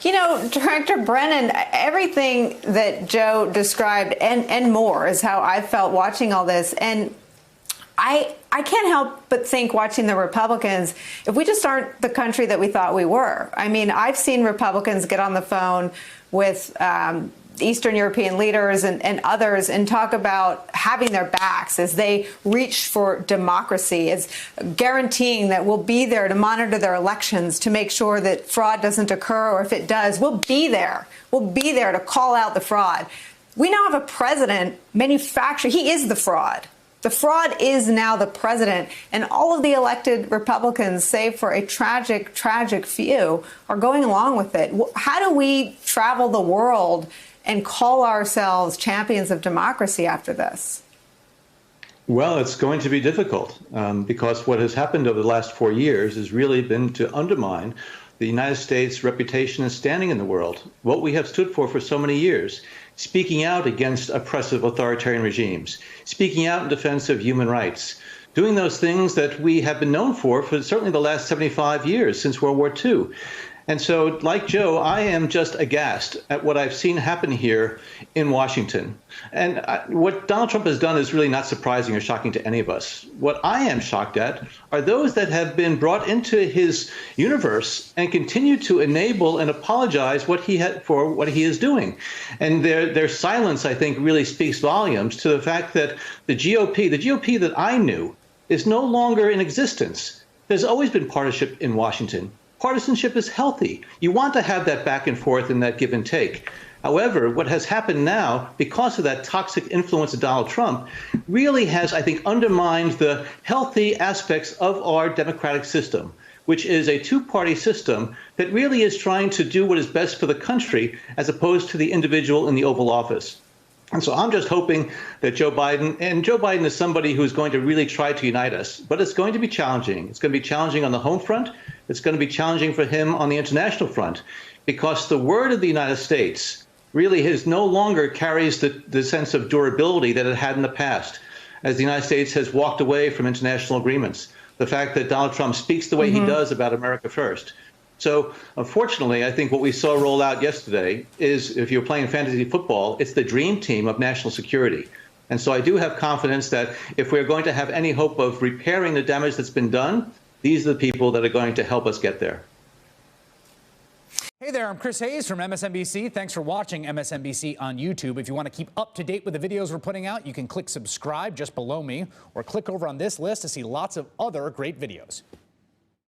You know, Director Brennan, everything that Joe described and more is how I felt watching all this. And I can't help but think, watching the Republicans, if we just aren't the country that we thought we were. I mean, I've seen Republicans get on the phone with Eastern European leaders and others and talk about having their backs as they reach for democracy, as guaranteeing that we'll be there to monitor their elections, to make sure that fraud doesn't occur, or if it does, we'll be there. We'll be there to call out the fraud. We now have a president manufacturing. He is the fraud. The fraud is now the president, and all of the elected Republicans, save for a tragic, tragic few, are going along with it. How do we travel the world and call ourselves champions of democracy after this? Well, it's going to be difficult because what has happened over the last 4 years has really been to undermine the United States' reputation and standing in the world, what we have stood for so many years, speaking out against oppressive authoritarian regimes, speaking out in defense of human rights, doing those things that we have been known for certainly the last 75 years since World War II. And so, like Joe, I am just aghast at what I've seen happen here in Washington. And what Donald Trump has done is really not surprising or shocking to any of us. What I am shocked at are those that have been brought into his universe and continue to enable and apologize for what he is doing. And their silence, I think, really speaks volumes to the fact that the GOP that I knew, is no longer in existence. There's always been partisanship in Washington. Partisanship is healthy. You want to have that back and forth and that give and take. However, what has happened now, because of that toxic influence of Donald Trump, really has, I think, undermined the healthy aspects of our democratic system, which is a two-party system that really is trying to do what is best for the country as opposed to the individual in the Oval Office. And so I'm just hoping that Joe Biden is somebody who's going to really try to unite us, but it's going to be challenging. It's going to be challenging on the home front. It's going to be challenging for him on the international front, because the word of the United States really no longer carries the sense of durability that it had in the past, as the United States has walked away from international agreements. The fact that Donald Trump speaks the way he does about America first. So, unfortunately, I think what we saw roll out yesterday is, if you're playing fantasy football, it's the dream team of national security. And so I do have confidence that if we're going to have any hope of repairing the damage that's been done, these are the people that are going to help us get there. Hey there, I'm Chris Hayes from MSNBC. Thanks for watching MSNBC on YouTube. If you want to keep up to date with the videos we're putting out, you can click subscribe just below me, or click over on this list to see lots of other great videos.